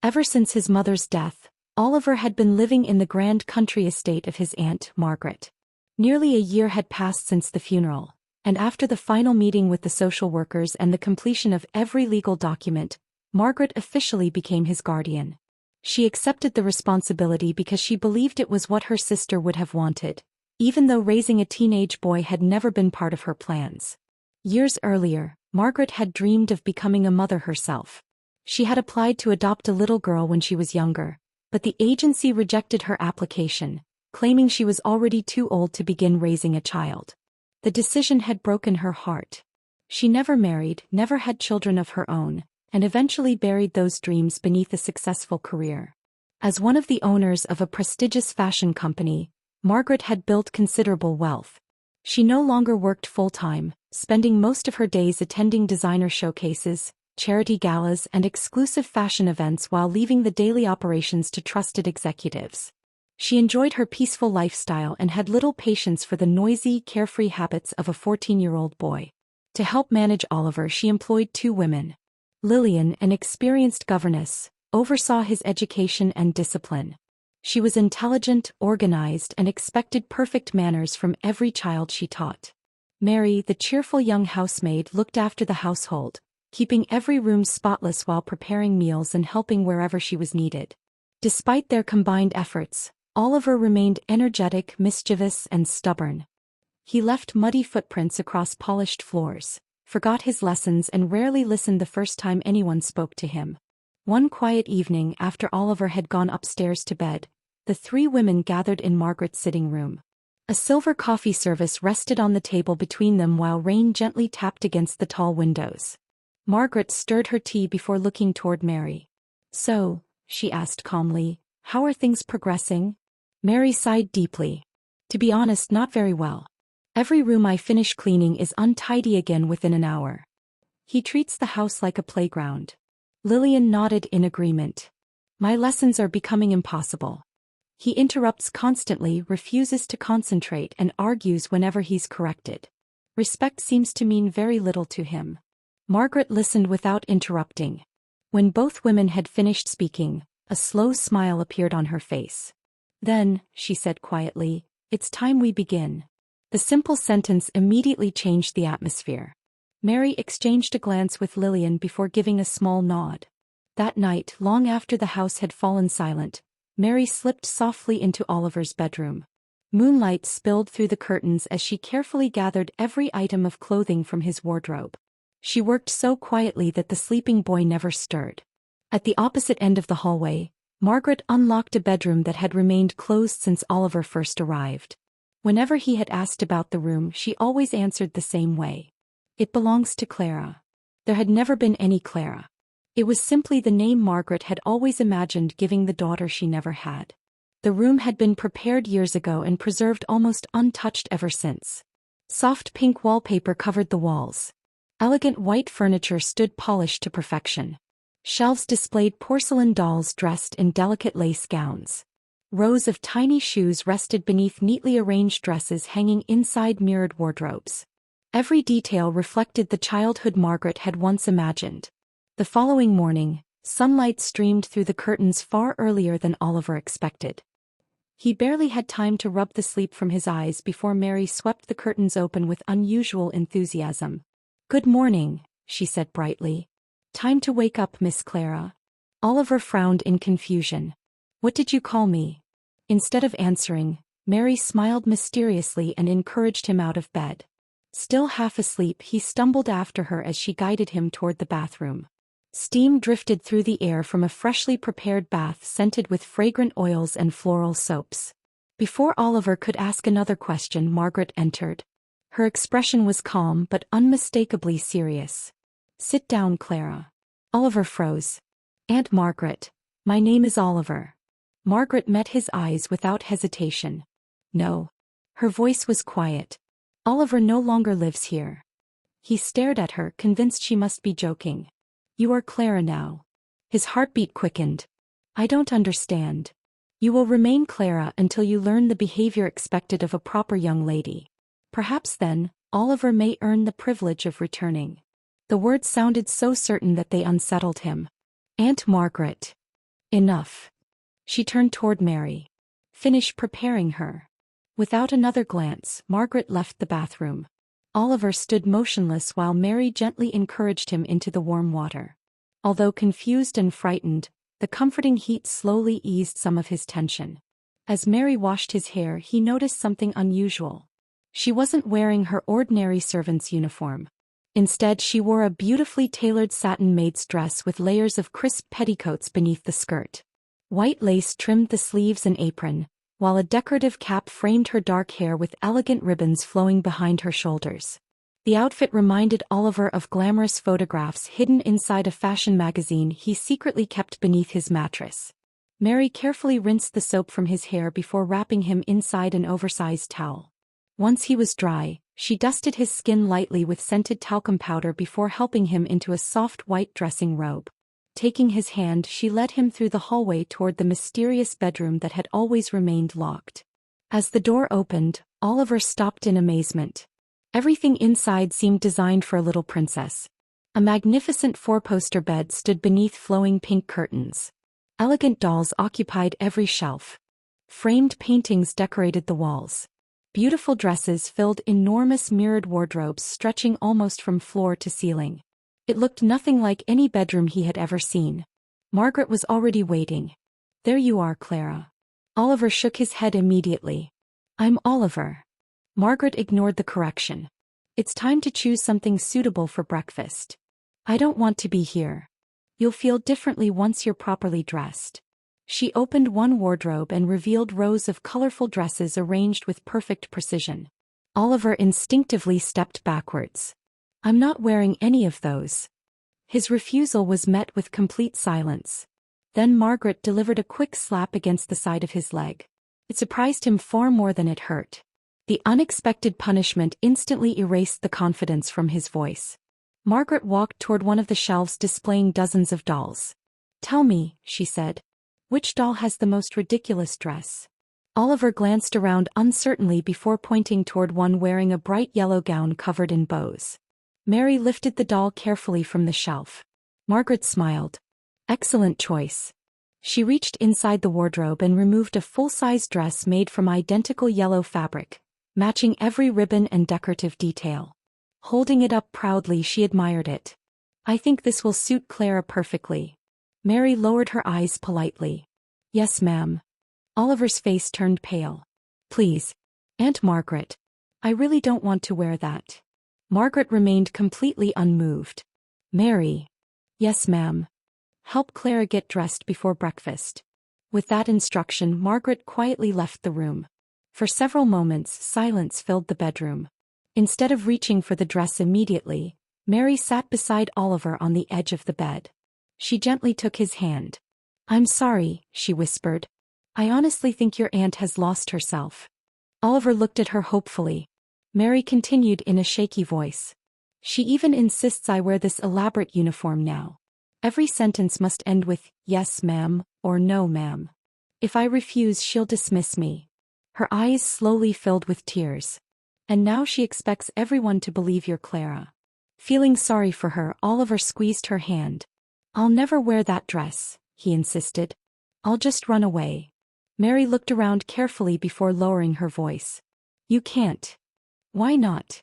Ever since his mother's death, Oliver had been living in the grand country estate of his Aunt Margaret. Nearly a year had passed since the funeral, and after the final meeting with the social workers and the completion of every legal document, Margaret officially became his guardian. She accepted the responsibility because she believed it was what her sister would have wanted, even though raising a teenage boy had never been part of her plans. Years earlier, Margaret had dreamed of becoming a mother herself. She had applied to adopt a little girl when she was younger, but the agency rejected her application, claiming she was already too old to begin raising a child. The decision had broken her heart. She never married, never had children of her own, and eventually buried those dreams beneath a successful career. As one of the owners of a prestigious fashion company, Margaret had built considerable wealth. She no longer worked full-time, spending most of her days attending designer showcases, charity galas and exclusive fashion events while leaving the daily operations to trusted executives. She enjoyed her peaceful lifestyle and had little patience for the noisy, carefree habits of a 14-year-old boy. To help manage Oliver, she employed 2 women. Lillian, an experienced governess, oversaw his education and discipline. She was intelligent, organized, and expected perfect manners from every child she taught. Mary, the cheerful young housemaid, looked after the household, keeping every room spotless while preparing meals and helping wherever she was needed. Despite their combined efforts, Oliver remained energetic, mischievous, and stubborn. He left muddy footprints across polished floors, forgot his lessons, and rarely listened the first time anyone spoke to him. One quiet evening after Oliver had gone upstairs to bed, the 3 women gathered in Margaret's sitting room. A silver coffee service rested on the table between them while rain gently tapped against the tall windows. Margaret stirred her tea before looking toward Mary. "So," she asked calmly, "how are things progressing?" Mary sighed deeply. "To be honest, not very well. Every room I finish cleaning is untidy again within an hour. He treats the house like a playground." Lillian nodded in agreement. "My lessons are becoming impossible. He interrupts constantly, refuses to concentrate, and argues whenever he's corrected. Respect seems to mean very little to him." Margaret listened without interrupting. When both women had finished speaking, a slow smile appeared on her face. "Then," she said quietly, "it's time we begin." The simple sentence immediately changed the atmosphere. Mary exchanged a glance with Lillian before giving a small nod. That night, long after the house had fallen silent, Mary slipped softly into Oliver's bedroom. Moonlight spilled through the curtains as she carefully gathered every item of clothing from his wardrobe. She worked so quietly that the sleeping boy never stirred. At the opposite end of the hallway, Margaret unlocked a bedroom that had remained closed since Oliver first arrived. Whenever he had asked about the room, she always answered the same way. "It belongs to Clara." There had never been any Clara. It was simply the name Margaret had always imagined giving the daughter she never had. The room had been prepared years ago and preserved almost untouched ever since. Soft pink wallpaper covered the walls. Elegant white furniture stood polished to perfection. Shelves displayed porcelain dolls dressed in delicate lace gowns. Rows of tiny shoes rested beneath neatly arranged dresses hanging inside mirrored wardrobes. Every detail reflected the childhood Margaret had once imagined. The following morning, sunlight streamed through the curtains far earlier than Oliver expected. He barely had time to rub the sleep from his eyes before Mary swept the curtains open with unusual enthusiasm. "Good morning," she said brightly. "Time to wake up, Miss Clara." Oliver frowned in confusion. "What did you call me?" Instead of answering, Mary smiled mysteriously and encouraged him out of bed. Still half asleep, he stumbled after her as she guided him toward the bathroom. Steam drifted through the air from a freshly prepared bath scented with fragrant oils and floral soaps. Before Oliver could ask another question, Margaret entered. Her expression was calm but unmistakably serious. "Sit down, Clara." Oliver froze. "Aunt Margaret, my name is Oliver." Margaret met his eyes without hesitation. "No." Her voice was quiet. "Oliver no longer lives here." He stared at her, convinced she must be joking. "You are Clara now." His heartbeat quickened. "I don't understand." "You will remain Clara until you learn the behavior expected of a proper young lady. Perhaps then, Oliver may earn the privilege of returning." The words sounded so certain that they unsettled him. "Aunt Margaret." Enough. She turned toward Mary. Finish preparing her. Without another glance, Margaret left the bathroom. Oliver stood motionless while Mary gently encouraged him into the warm water. Although confused and frightened, the comforting heat slowly eased some of his tension. As Mary washed his hair, he noticed something unusual. She wasn't wearing her ordinary servant's uniform. Instead, she wore a beautifully tailored satin maid's dress with layers of crisp petticoats beneath the skirt. White lace trimmed the sleeves and apron, while a decorative cap framed her dark hair with elegant ribbons flowing behind her shoulders. The outfit reminded Oliver of glamorous photographs hidden inside a fashion magazine he secretly kept beneath his mattress. Mary carefully rinsed the soap from his hair before wrapping him inside an oversized towel. Once he was dry, she dusted his skin lightly with scented talcum powder before helping him into a soft white dressing robe. Taking his hand, she led him through the hallway toward the mysterious bedroom that had always remained locked. As the door opened, Oliver stopped in amazement. Everything inside seemed designed for a little princess. A magnificent four-poster bed stood beneath flowing pink curtains. Elegant dolls occupied every shelf. Framed paintings decorated the walls. Beautiful dresses filled enormous mirrored wardrobes stretching almost from floor to ceiling. It looked nothing like any bedroom he had ever seen. Margaret was already waiting. "There you are, Clara." Oliver shook his head immediately. "I'm Oliver." Margaret ignored the correction. "It's time to choose something suitable for breakfast." "I don't want to be here." "You'll feel differently once you're properly dressed." She opened one wardrobe and revealed rows of colorful dresses arranged with perfect precision. Oliver instinctively stepped backwards. "I'm not wearing any of those." His refusal was met with complete silence. Then Margaret delivered a quick slap against the side of his leg. It surprised him far more than it hurt. The unexpected punishment instantly erased the confidence from his voice. Margaret walked toward one of the shelves displaying dozens of dolls. "Tell me," she said, "which doll has the most ridiculous dress?" Oliver glanced around uncertainly before pointing toward one wearing a bright yellow gown covered in bows. Mary lifted the doll carefully from the shelf. Margaret smiled. "Excellent choice." She reached inside the wardrobe and removed a full-size dress made from identical yellow fabric, matching every ribbon and decorative detail. Holding it up proudly, she admired it. "I think this will suit Clara perfectly." Mary lowered her eyes politely. "Yes, ma'am." Oliver's face turned pale. "Please, Aunt Margaret. I really don't want to wear that." Margaret remained completely unmoved. "Mary." "Yes, ma'am. Help Clara get dressed before breakfast." With that instruction, Margaret quietly left the room. For several moments, silence filled the bedroom. Instead of reaching for the dress immediately, Mary sat beside Oliver on the edge of the bed. She gently took his hand. "I'm sorry," she whispered. "I honestly think your aunt has lost herself." Oliver looked at her hopefully. Mary continued in a shaky voice. "She even insists I wear this elaborate uniform now. Every sentence must end with, 'Yes, ma'am,' or 'No, ma'am.' If I refuse, she'll dismiss me." Her eyes slowly filled with tears. "And now she expects everyone to believe you're Clara." Feeling sorry for her, Oliver squeezed her hand. "I'll never wear that dress," he insisted. "I'll just run away." Mary looked around carefully before lowering her voice. "You can't." "Why not?"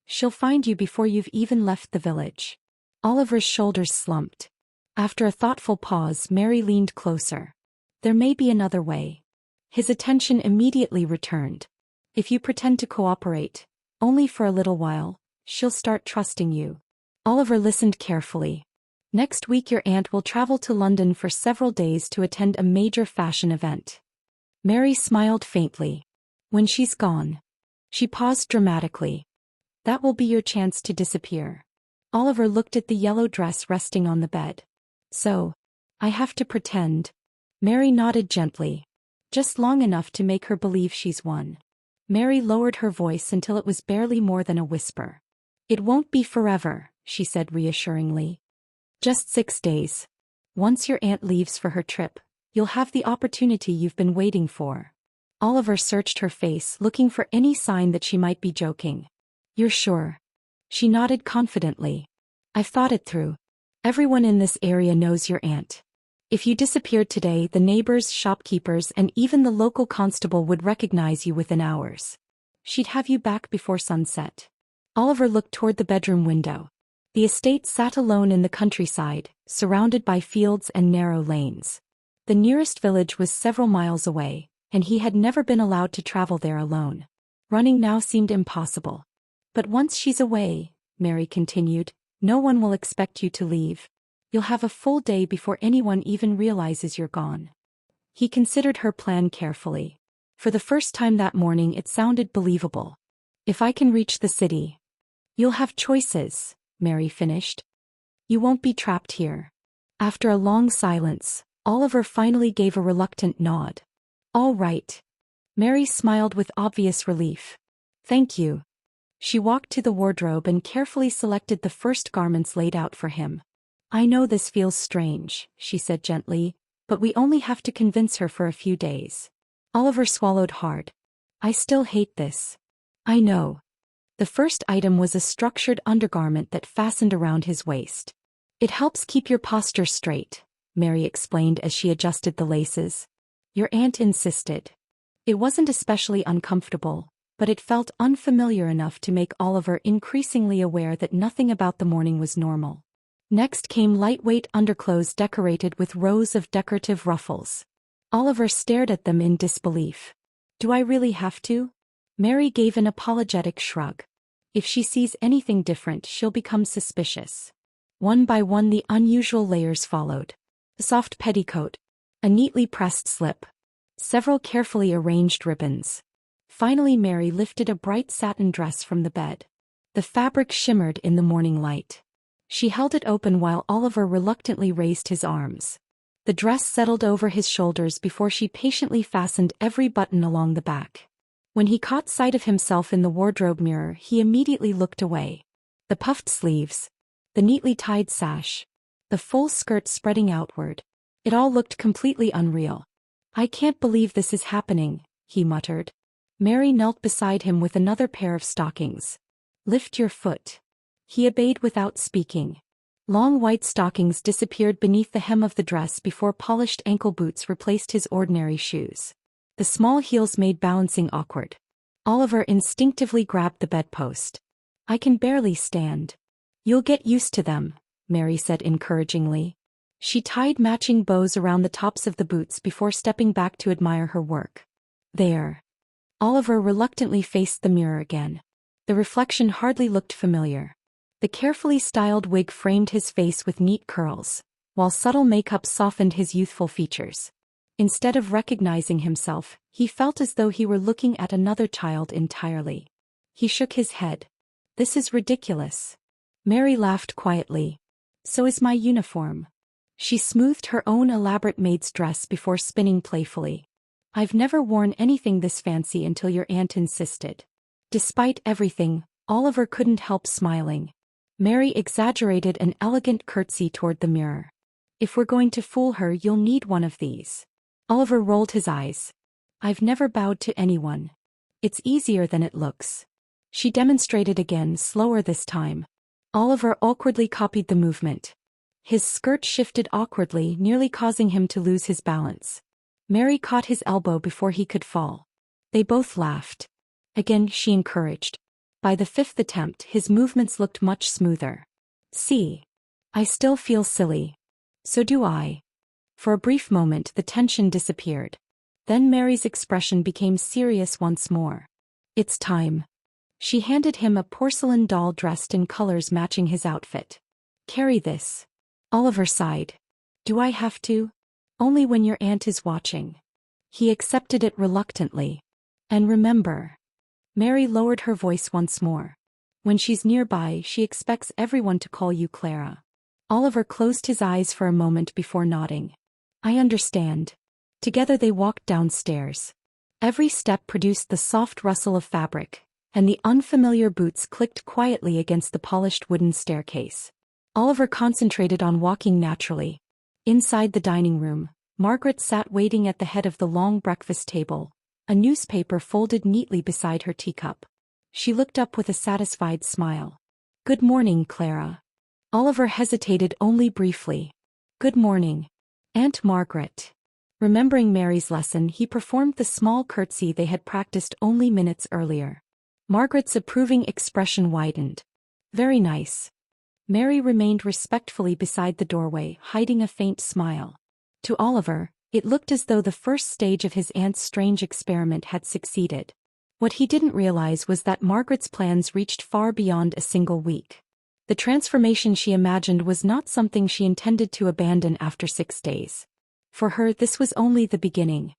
"She'll find you before you've even left the village." Oliver's shoulders slumped. After a thoughtful pause, Mary leaned closer. "There may be another way." His attention immediately returned. "If you pretend to cooperate, only for a little while, she'll start trusting you." Oliver listened carefully. "Next week your aunt will travel to London for several days to attend a major fashion event." Mary smiled faintly. "When she's gone." She paused dramatically. "That will be your chance to disappear." Oliver looked at the yellow dress resting on the bed. "So, I have to pretend." Mary nodded gently. "Just long enough to make her believe she's won." Mary lowered her voice until it was barely more than a whisper. "It won't be forever," she said reassuringly. "Just 6 days. Once your aunt leaves for her trip, you'll have the opportunity you've been waiting for." Oliver searched her face, looking for any sign that she might be joking. "You're sure?" She nodded confidently. "I've thought it through. Everyone in this area knows your aunt. If you disappeared today, the neighbors, shopkeepers, and even the local constable would recognize you within hours. She'd have you back before sunset. Oliver looked toward the bedroom window. The estate sat alone in the countryside, surrounded by fields and narrow lanes. The nearest village was several miles away, and he had never been allowed to travel there alone. Running now seemed impossible. But once she's away, Mary continued, no one will expect you to leave. You'll have a full day before anyone even realizes you're gone. He considered her plan carefully. For the first time that morning it sounded believable. If I can reach the city. You'll have choices, Mary finished. You won't be trapped here. After a long silence, Oliver finally gave a reluctant nod. All right. Mary smiled with obvious relief. Thank you. She walked to the wardrobe and carefully selected the first garments laid out for him. I know this feels strange, she said gently, but we only have to convince her for a few days. Oliver swallowed hard. I still hate this. I know. The first item was a structured undergarment that fastened around his waist. It helps keep your posture straight, Mary explained as she adjusted the laces. Your aunt insisted. It wasn't especially uncomfortable, but it felt unfamiliar enough to make Oliver increasingly aware that nothing about the morning was normal. Next came lightweight underclothes decorated with rows of decorative ruffles. Oliver stared at them in disbelief. Do I really have to? Mary gave an apologetic shrug. If she sees anything different, she'll become suspicious. One by one the unusual layers followed. A soft petticoat. A neatly pressed slip. Several carefully arranged ribbons. Finally Mary lifted a bright satin dress from the bed. The fabric shimmered in the morning light. She held it open while Oliver reluctantly raised his arms. The dress settled over his shoulders before she patiently fastened every button along the back. When he caught sight of himself in the wardrobe mirror, he immediately looked away. The puffed sleeves. The neatly tied sash. The full skirt spreading outward. It all looked completely unreal. I can't believe this is happening, he muttered. Mary knelt beside him with another pair of stockings. Lift your foot. He obeyed without speaking. Long white stockings disappeared beneath the hem of the dress before polished ankle boots replaced his ordinary shoes. The small heels made balancing awkward. Oliver instinctively grabbed the bedpost. I can barely stand. You'll get used to them, Mary said encouragingly. She tied matching bows around the tops of the boots before stepping back to admire her work. There. Oliver reluctantly faced the mirror again. The reflection hardly looked familiar. The carefully styled wig framed his face with neat curls, while subtle makeup softened his youthful features. Instead of recognizing himself, he felt as though he were looking at another child entirely. He shook his head. This is ridiculous. Mary laughed quietly. So is my uniform. She smoothed her own elaborate maid's dress before spinning playfully. I've never worn anything this fancy until your aunt insisted. Despite everything, Oliver couldn't help smiling. Mary exaggerated an elegant curtsy toward the mirror. If we're going to fool her, you'll need one of these. Oliver rolled his eyes. I've never bowed to anyone. It's easier than it looks. She demonstrated again, slower this time. Oliver awkwardly copied the movement. His skirt shifted awkwardly, nearly causing him to lose his balance. Mary caught his elbow before he could fall. They both laughed. Again she encouraged. By the fifth attempt his movements looked much smoother. See. I still feel silly. So do I. For a brief moment the tension disappeared. Then Mary's expression became serious once more. It's time. She handed him a porcelain doll dressed in colors matching his outfit. Carry this. Oliver sighed. Do I have to? Only when your aunt is watching. He accepted it reluctantly. And remember. Mary lowered her voice once more. When she's nearby, she expects everyone to call you Clara. Oliver closed his eyes for a moment before nodding. I understand. Together they walked downstairs. Every step produced the soft rustle of fabric, and the unfamiliar boots clicked quietly against the polished wooden staircase. Oliver concentrated on walking naturally. Inside the dining room, Margaret sat waiting at the head of the long breakfast table, a newspaper folded neatly beside her teacup. She looked up with a satisfied smile. Good morning, Clara. Oliver hesitated only briefly. Good morning. Aunt Margaret. Remembering Mary's lesson, he performed the small curtsy they had practiced only minutes earlier. Margaret's approving expression widened. Very nice. Mary remained respectfully beside the doorway, hiding a faint smile. To Oliver, it looked as though the first stage of his aunt's strange experiment had succeeded. What he didn't realize was that Margaret's plans reached far beyond a single week. The transformation she imagined was not something she intended to abandon after 6 days. For her, this was only the beginning.